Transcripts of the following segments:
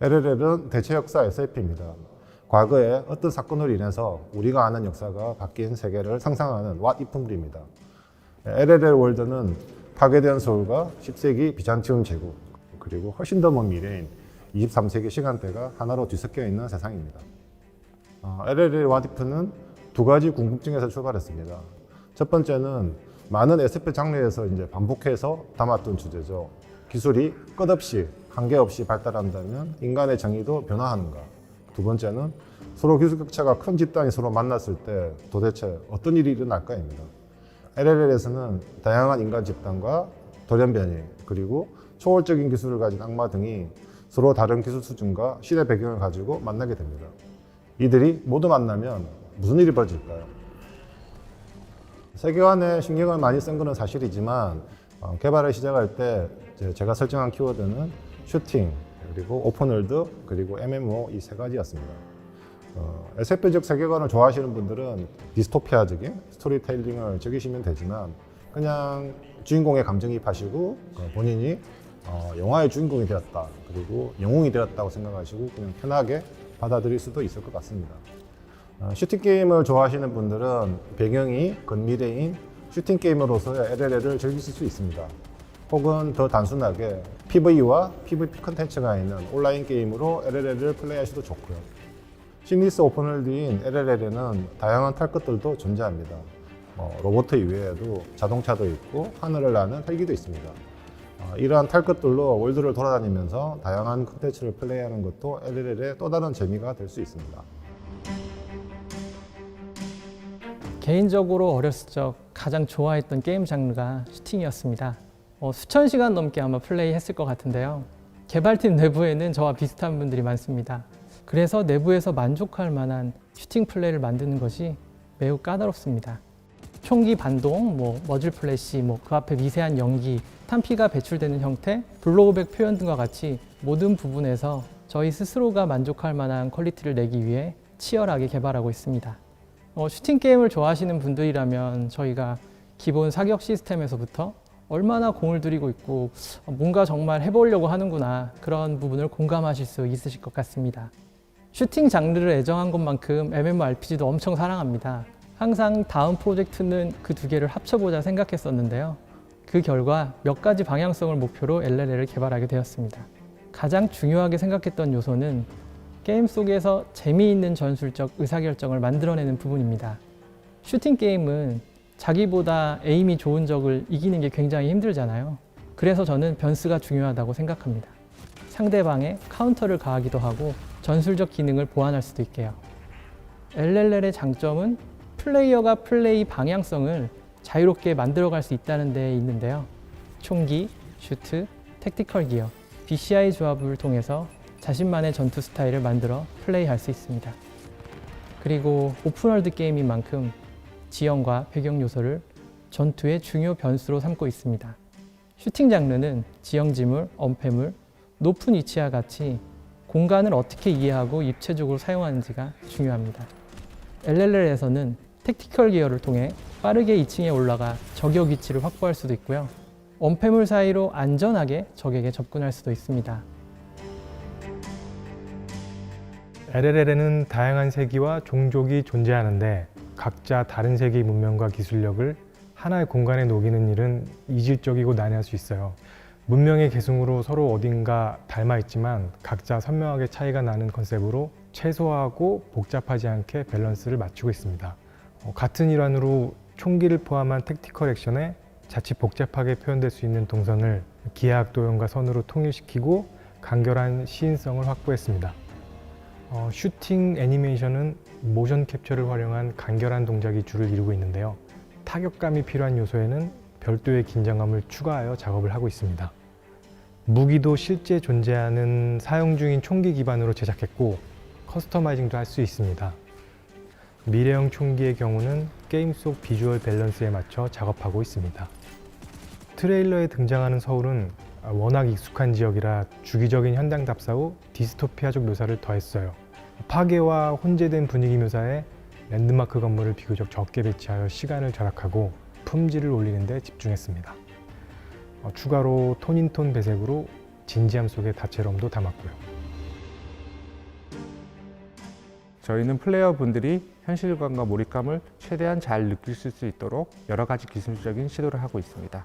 LLL은 대체 역사 SF입니다. 과거에 어떤 사건으로 인해서 우리가 아는 역사가 바뀐 세계를 상상하는 What If물입니다. LLL 월드는 파괴된 서울과 10세기 비잔티움 제국, 그리고 훨씬 더 먼 미래인 23세기 시간대가 하나로 뒤섞여 있는 세상입니다. LLL What If는 두 가지 궁금증에서 출발했습니다. 첫 번째는 많은 SF 장르에서 이제 반복해서 담았던 주제죠. 기술이 끝없이 한계 없이 발달한다면 인간의 정의도 변화하는가? 두 번째는 서로 기술 격차가 큰 집단이 서로 만났을 때 도대체 어떤 일이 일어날까입니다. LLL에서는 다양한 인간 집단과 돌연변이, 그리고 초월적인 기술을 가진 악마 등이 서로 다른 기술 수준과 시대 배경을 가지고 만나게 됩니다. 이들이 모두 만나면 무슨 일이 벌어질까요? 세계관에 신경을 많이 쓴 것은 사실이지만 개발을 시작할 때 제가 설정한 키워드는 슈팅, 그리고 오픈월드, 그리고 MMO 이 세 가지였습니다. SF적 세계관을 좋아하시는 분들은 디스토피아적인 스토리텔링을 즐기시면 되지만 그냥 주인공의 감정이입하시고 본인이 영화의 주인공이 되었다, 그리고 영웅이 되었다고 생각하시고 그냥 편하게 받아들일 수도 있을 것 같습니다. 슈팅 게임을 좋아하시는 분들은 배경이 근미래인 슈팅 게임으로서의 LLL을 즐기실 수 있습니다. 혹은 더 단순하게 PVE와 PVP 컨텐츠가 있는 온라인 게임으로 LLL을 플레이하셔도 좋고요. 심리스 오픈월드인 LLL에는 다양한 탈 것들도 존재합니다. 로봇 이외에도 자동차도 있고 하늘을 나는 헬기도 있습니다. 이러한 탈 것들로 월드를 돌아다니면서 다양한 컨텐츠를 플레이하는 것도 LLL의 또 다른 재미가 될 수 있습니다. 개인적으로 어렸을 적 가장 좋아했던 게임 장르가 슈팅이었습니다. 수천 시간 넘게 아마 플레이했을 것 같은데요. 개발팀 내부에는 저와 비슷한 분들이 많습니다. 그래서 내부에서 만족할 만한 슈팅 플레이를 만드는 것이 매우 까다롭습니다. 총기 반동, 머즐 플래시, 그 앞에 미세한 연기, 탄피가 배출되는 형태, 블로우백 표현 등과 같이 모든 부분에서 저희 스스로가 만족할 만한 퀄리티를 내기 위해 치열하게 개발하고 있습니다. 슈팅 게임을 좋아하시는 분들이라면 저희가 기본 사격 시스템에서부터 얼마나 공을 들이고 있고 뭔가 정말 해보려고 하는구나, 그런 부분을 공감하실 수 있으실 것 같습니다. 슈팅 장르를 애정한 것만큼 MMORPG도 엄청 사랑합니다. 항상 다음 프로젝트는 그 두 개를 합쳐보자 생각했었는데요. 그 결과 몇 가지 방향성을 목표로 LLL을 개발하게 되었습니다. 가장 중요하게 생각했던 요소는 게임 속에서 재미있는 전술적 의사결정을 만들어내는 부분입니다. 슈팅 게임은 자기보다 에임이 좋은 적을 이기는 게 굉장히 힘들잖아요. 그래서 저는 변수가 중요하다고 생각합니다. 상대방의 카운터를 가하기도 하고 전술적 기능을 보완할 수도 있게요. LLL의 장점은 플레이어가 플레이 방향성을 자유롭게 만들어갈 수 있다는 데 있는데요. 총기, 슈트, 택티컬 기어, BCI 조합을 통해서 자신만의 전투 스타일을 만들어 플레이할 수 있습니다. 그리고 오픈월드 게임인 만큼 지형과 배경 요소를 전투의 중요 변수로 삼고 있습니다. 슈팅 장르는 지형지물, 엄폐물, 높은 위치와 같이 공간을 어떻게 이해하고 입체적으로 사용하는지가 중요합니다. LLL에서는 택티컬 기어를 통해 빠르게 2층에 올라가 저격 위치를 확보할 수도 있고요. 엄폐물 사이로 안전하게 적에게 접근할 수도 있습니다. LLL에는 다양한 세기와 종족이 존재하는데 각자 다른 세계의 문명과 기술력을 하나의 공간에 녹이는 일은 이질적이고 난해할 수 있어요. 문명의 계승으로 서로 어딘가 닮아 있지만 각자 선명하게 차이가 나는 컨셉으로 최소화하고 복잡하지 않게 밸런스를 맞추고 있습니다. 같은 일환으로 총기를 포함한 택티컬 액션에 자칫 복잡하게 표현될 수 있는 동선을 기하학 도형과 선으로 통일시키고 간결한 시인성을 확보했습니다. 슈팅 애니메이션은 모션 캡처를 활용한 간결한 동작이 주를 이루고 있는데요. 타격감이 필요한 요소에는 별도의 긴장감을 추가하여 작업을 하고 있습니다. 무기도 실제 존재하는 사용 중인 총기 기반으로 제작했고 커스터마이징도 할 수 있습니다. 미래형 총기의 경우는 게임 속 비주얼 밸런스에 맞춰 작업하고 있습니다. 트레일러에 등장하는 서울은 워낙 익숙한 지역이라 주기적인 현장 답사 후 디스토피아적 묘사를 더했어요. 파괴와 혼재된 분위기 묘사에 랜드마크 건물을 비교적 적게 배치하여 시간을 절약하고 품질을 올리는 데 집중했습니다. 추가로 톤인톤 배색으로 진지함 속의 다채로움도 담았고요. 저희는 플레이어분들이 현실감과 몰입감을 최대한 잘 느낄 수 있도록 여러 가지 기술적인 시도를 하고 있습니다.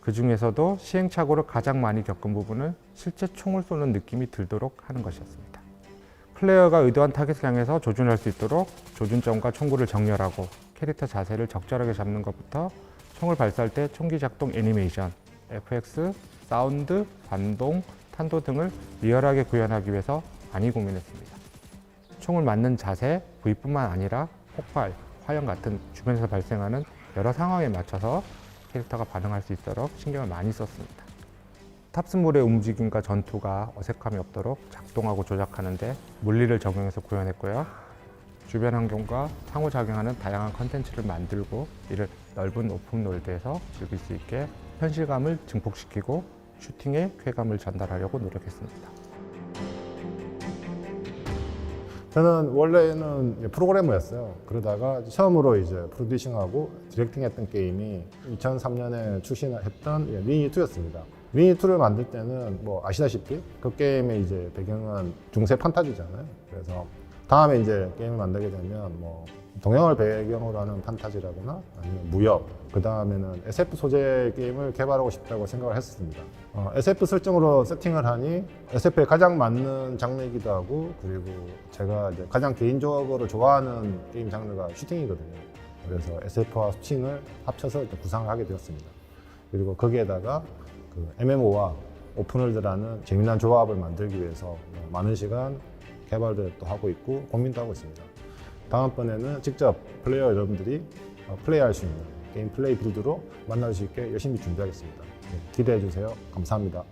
그 중에서도 시행착오를 가장 많이 겪은 부분은 실제 총을 쏘는 느낌이 들도록 하는 것이었습니다. 플레이어가 의도한 타겟을 향해서 조준할 수 있도록 조준점과 총구를 정렬하고 캐릭터 자세를 적절하게 잡는 것부터 총을 발사할 때 총기 작동 애니메이션, FX, 사운드, 반동, 탄도 등을 리얼하게 구현하기 위해서 많이 고민했습니다. 총을 맞는 자세, 부위뿐만 아니라 폭발, 화형 같은 주변에서 발생하는 여러 상황에 맞춰서 캐릭터가 반응할 수 있도록 신경을 많이 썼습니다. 탑승물의 움직임과 전투가 어색함이 없도록 작동하고 조작하는데 물리를 적용해서 구현했고요. 주변 환경과 상호작용하는 다양한 컨텐츠를 만들고 이를 넓은 오픈월드에서 즐길 수 있게 현실감을 증폭시키고 슈팅의 쾌감을 전달하려고 노력했습니다. 저는 원래는 프로그래머였어요. 그러다가 처음으로 이제 프로듀싱하고 디렉팅했던 게임이 2003년에 출시했던 리니2였습니다. 리니2를 만들 때는 뭐 아시다시피 그 게임의 이제 배경은 중세 판타지잖아요. 그래서 다음에 이제 게임을 만들게 되면 뭐 동양을 배경으로 하는 판타지라거나 아니면 무협, 그 다음에는 SF 소재 게임을 개발하고 싶다고 생각을 했었습니다. SF 설정으로 세팅을 하니 SF에 가장 맞는 장르이기도 하고, 그리고 제가 이제 가장 개인적으로 좋아하는 게임 장르가 슈팅이거든요. 그래서 SF와 슈팅을 합쳐서 이제 구상을 하게 되었습니다. 그리고 거기에다가 그 MMO와 오픈월드라는 재미난 조합을 만들기 위해서 많은 시간 개발도 또 하고 있고 고민도 하고 있습니다. 다음번에는 직접 플레이어 여러분들이 플레이할 수 있는 게임 플레이 빌드로 만날 수 있게 열심히 준비하겠습니다. 기대해 주세요. 감사합니다.